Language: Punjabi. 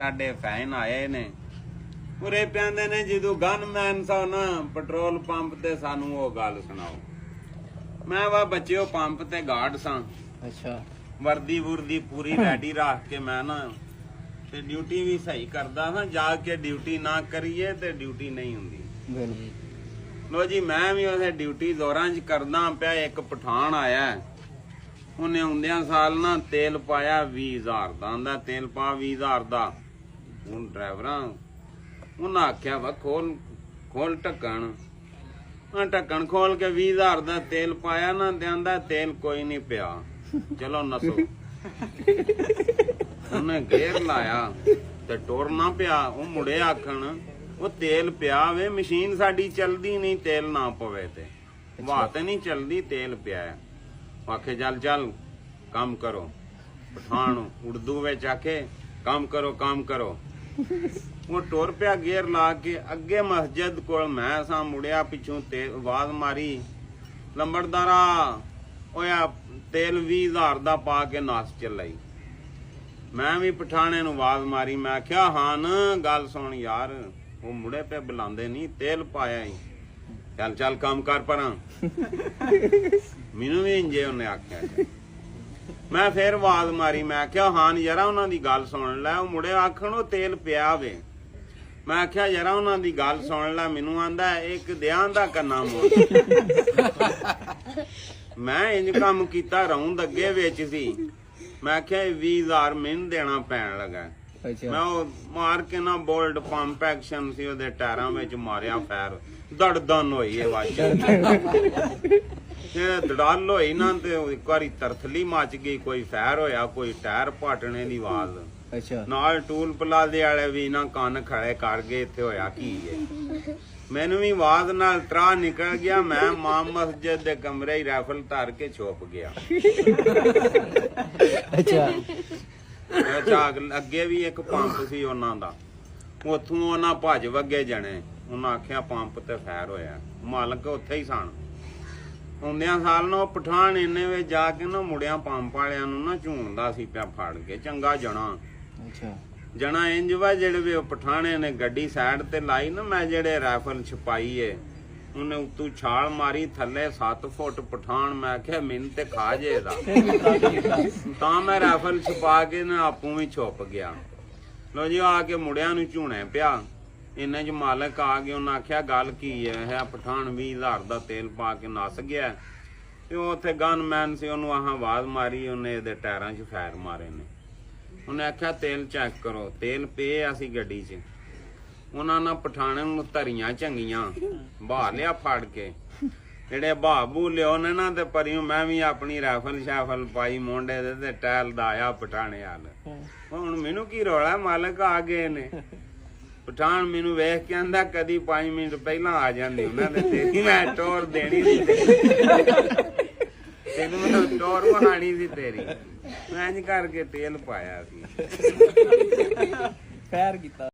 ਸਾਡੇ ਫੈਨ ਆਏ ਨੇ ਉਰੇ ਪੈਂਦੇ ਨੇ ਜਦੋਂ ਗਨਮੈਨ ਸਾ ਨਾ ਪੈਟਰੋਲ ਪੰਪ ਤੇ ਸਾਨੂੰ ਉਹ ਗੱਲ ਸੁਣਾਓ। ਮੈਂ ਵਾ ਬੱਚਿਓ ਪੰਪ ਤੇ ਗਾਰਡ ਸਾਂ। ਅੱਛਾ ਵਰਦੀ ਵੁਰਦੀ ਪੂਰੀ ਰੈਡੀ ਰੱਖ ਕੇ ਮੈਂ ਨਾ ਤੇ ਡਿਊਟੀ ਵੀ ਸਹੀ ਕਰਦਾ ਹਾਂ। ਜਾ ਕੇ ਡਿਊਟੀ ਨਾ ਕਰੀਏ ਤੇ ਡਿਊਟੀ ਨਹੀਂ ਹੁੰਦੀ। ਲੋ ਜੀ ਮੈਂ ਵੀ ਉਸੇ ਡਿਊਟੀ ਦੌਰਾਂ 'ਚ ਕਰਦਾ ਪਿਆ। ਇੱਕ ਪਠਾਨ ਆਇਆ, ਉਹਨੇ ਆਉਂਦਿਆਂ ਸਾਲ ਨਾ ਤੇਲ ਪਾਇਆ 20,000 ਦਾ। ਆਂਦਾ ਤੇਲ ਪਾ 20,000 ਦਾ। ਹੁਣ ਡਰਾਈਵਰਾਂ ਉਹਨਾਂ ਆਖਿਆ ਵਾ ਖੋਲ ਢੱਕਣ। ਢੱਕਣ ਖੋਲ ਕੇ 20,000 ਦਾ ਤੇਲ ਪਾਇਆ ਨਾ ਤੇ ਆਂਦਾ ਤੇਲ ਕੋਈ ਨਹੀਂ ਪਿਆ, ਚਲੋ ਨਸੋ। ਉਹਨੇ ਗੇਅਰ ਲਾਇਆ ਤੇ ਟੁਰ ਨਾ ਪਿਆ। ਉਹ ਮੁੜੇ ਆਖਣ ਉਹ ਤੇਲ ਪਿਆ ਵੇ, ਮਸ਼ੀਨ ਸਾਡੀ ਚਲਦੀ ਨਹੀਂ ਤੇਲ ਨਾ ਪਵੇ ਤੇ ਵਾਹ ਤੇ ਨਹੀਂ ਚਲਦੀ, ਤੇਲ ਪਿਆ। ਆਖੇ ਚੱਲ ਕੰਮ ਕਰੋ। ਪਠਾਨ ਉਰਦੂ ਵਿੱਚ ਆਖੇ ਕੰਮ ਕਰੋ। ਉਹ ਟੁਰ ਪਿਆ ਗੇਅਰ ਲਾ ਕੇ ਅੱਗੇ ਮਸਜਿਦ ਕੋਲ। ਮੈਂ ਸਾਂ ਮੁੜਿਆ ਪਿੱਛੋਂ ਤੇ ਆਵਾਜ਼ ਮਾਰੀ, ਲੰਬੜਦਾਰਾ ਹੋਇਆ ਤੇਲ 20,000 ਦਾ ਪਾ ਕੇ ਨਾਸ ਚੱਲਾਈ। ਮੈਂ ਵੀ ਪਠਾਣੇ ਨੂੰ ਆਵਾਜ਼ ਮਾਰੀ, ਮੈਂ ਆਖਿਆ ਹਾਨ ਗੱਲ ਸੁਣ ਯਾਰ। ਉਹ ਮੁੜੇ ਪੇ ਬੁਲਾਉਂਦੇ ਨਹੀਂ, ਤੇਲ ਪਾਇਆ ਹੀ। ਚੱਲ ਕੰਮ ਕਰ ਪਰਾਂ। ਮੈਨੂੰ ਵੀ ਇੰਜੇ ਉਹਨੇ ਆਖਿਆ। ਮੈਂ ਫੇਰ ਆਵਾਜ਼ ਮਾਰੀ, ਮੈਂ ਆਖਿਆ ਹਾਨ ਯਾਰਾ ਉਹਨਾਂ ਦੀ ਗੱਲ ਸੁਣ ਲੈ। ਉਹ ਮੁੜੇ ਆਖਣ ਉਹ ਤੇਲ ਪਿਆ ਵੇ। ਮੈਂ ਆਖਿਆ ਯਾਰਾ ਉਹਨਾਂ ਦੀ ਗੱਲ ਸੁਣ ਲੈ। ਮੈਨੂੰ ਆਂਦਾ ਇੱਕ ਦਿਆਂ ਦਾ ਕੰਨਾ ਮੋੜ। ਮੈਂ ਇੰਜ ਕੰਮ ਕੀਤਾ, ਰੌਂਦ ਅੱਗੇ ਵਿੱਚ ਸੀ। ਮੈਂ ਆਖਿਆ 20,000 ਮੈਨੂੰ ਦੇਣਾ ਪੈਣ ਲੱਗਾ। ਮੈਂ ਉਹ ਮਾਰ ਕੇ ਨਾ ਬੋਲਡ ਪੰਪ ਐਕਸ਼ਨ ਸੀ ਉਹਦੇ ਟਾਇਰਾਂ ਵਿੱਚ ਮਾਰਿਆ ਫੈਰ। ਦੜਦਨ ਹੋਈ ਇਹ ਵਾਚ ਦੜਾਲ ਹੋਈ ਨਾ ਤੇ ਇੱਕ ਵਾਰੀ ਤਰਥਲੀ ਮੱਚ ਗਈ। ਕੋਈ ਫੈਰ ਹੋਇਆ, ਕੋਈ ਟਾਇਰ ਪਾਟਣੇ ਦੀ ਆਵਾਜ਼। ਨਾਲ ਟੂਲ ਪਲਾਜ਼ੇ ਵਾਲੇ ਵੀ ਨਾ ਕੰਨ ਖੜੇ ਕਰ ਗਏ। ਇੱਥੇ ਹੋਇਆ ਕੀ ਹੈ? ਮੈਨੂੰ ਵੀ ਆਵਾਜ਼ ਨਾਲ ਤਰਾ ਨਿਕਲ ਗਿਆ। ਮੈਂ ਮਾਂ ਮਸਜਿਦ ਦੇ ਕਮਰੇ ਹੀ ਰਾਈਫਲ ਧਰ ਕੇ ਛੁਪ ਗਿਆ। ਅੱਗੇ ਵੀ ਇੱਕ ਪੰਪ ਸੀ ਉਹਨਾਂ ਦਾ, ਉੱਥੋਂ ਉਹਨਾਂ ਭੱਜ ਵੱਗੇ ਜਣੇ। ਉਹਨਾਂ ਆਖਿਆ ਪੰਪ ਤੇ ਫੈਰ ਹੋਇਆ, ਮਾਲਕ ਉੱਥੇ ਹੀ ਸਨ। ਆਉਂਦਿਆਂ ਸਾਲ ਨਾ ਉਹ ਪਠਾਨ ਇੰਨੇ ਵਿੱਚ ਜਾ ਕੇ ਨਾ ਮੁੜਿਆ ਪੰਪ ਵਾਲਿਆਂ ਨੂੰ ਨਾ ਝੂਣਦਾ ਸੀ ਪਿਆ ਫੜ ਕੇ। ਚੰਗਾ ਜਣਾ ਇੰਜ ਵਾ ਜਿਹੜੇ ਵੀ ਉਹ ਪਠਾਣੇ ਨੇ ਗੱਡੀ ਸਾਈਡ ਤੇ ਲਾਈ ਨਾ, ਮੈਂ ਜਿਹੜੇ ਰਾਈਫਲ ਛਪਾਈ ਏ ਉਹਨੇ ਉੱਤੋਂ ਛਾਲ ਮਾਰੀ ਥੱਲੇ 7 ਫੁੱਟ ਪਠਾਨ। ਮੈਂ ਆਖਿਆ ਮੈਨੂੰ ਤੇ ਖਾ ਜੇ ਇਹਦਾ। ਤਾਂ ਮੈਂ ਰਾਈਫਲ ਛਪਾ ਕੇ ਨਾ ਆਪੂ ਵੀ ਛੁਪ ਗਿਆ। ਲੋ ਜੀ ਆ ਕੇ ਮੁੜਿਆਂ ਨੂੰ ਝੂਣੇ ਪਿਆ। ਇੰਨੇ ਚ ਮਾਲਕ ਆ ਗਏ। ਉਹਨਾਂ ਆਖਿਆ ਗੱਲ ਕੀ ਹੈ? ਪਠਾਨ 20,000 ਦਾ ਤੇਲ ਪਾ ਕੇ ਨੱਸ ਗਿਆ। ਤੇ ਉਹ ਉੱਥੇ ਗਨਮੈਨ ਸੀ, ਉਹਨੂੰ ਆਹ ਆਵਾਜ਼ ਮਾਰੀ। ਉਹਨੇ ਇਹਦੇ ਟਾਇਰਾਂ 'ਚ ਫੈਰ ਮਾਰੇ ਨੇ। ਉਹਨੇ ਆਖਿਆ ਤੇਲ ਚੈੱਕ ਕਰੋ। ਤੇਲ ਪਿਆ ਸੀ ਗੱਡੀ 'ਚ। ਉਹਨਾਂ ਨਾਲ ਪਠਾਣੇ ਨੂੰ ਧਰੀਆਂ ਚੰਗੀਆਂ ਬਹਾ ਲਿਆ ਫੜ ਕੇ। ਜਿਹੜੇ ਬਹਾਬੂ ਲਿਓ ਨੇ ਨਾ ਤੇ ਪਰਿਓ ਮੈਂ ਵੀ ਆਪਣੀ ਰਾਈਫਲ ਸ਼ਾਫਲ ਪਾਈ ਮੋਢੇ ਦੇ ਤੇ ਟੈਲ ਦਾ ਆਇਆ ਪਠਾਣੇ ਹਾਲ। ਹੁਣ ਮੈਨੂੰ ਕੀ ਰੌਲਾ, ਮਾਲਕ ਆ ਗਏ ਨੇ। ਪਠਾਨ ਮੈਨੂੰ ਵੇਖ ਕੇ ਆਂਦਾ ਕਦੀ 5 ਮਿੰਟ ਪਹਿਲਾਂ ਆ ਜਾਂਦੇ ਉਹਨਾਂ ਦੇ ਤੇਰੀ ਮੈਂ ਟੋਰ ਦੇਣੀ ਸੀ। ਤੈਨੂੰ ਮੈਂ ਟੋਰ ਵਹਾਣੀ ਸੀ ਤੇਰੀ। ਮੈਂ ਇੰਜ ਕਰਕੇ ਤੇਲ ਪਾਇਆ ਸੀ, ਫੈਰ ਕੀਤਾ।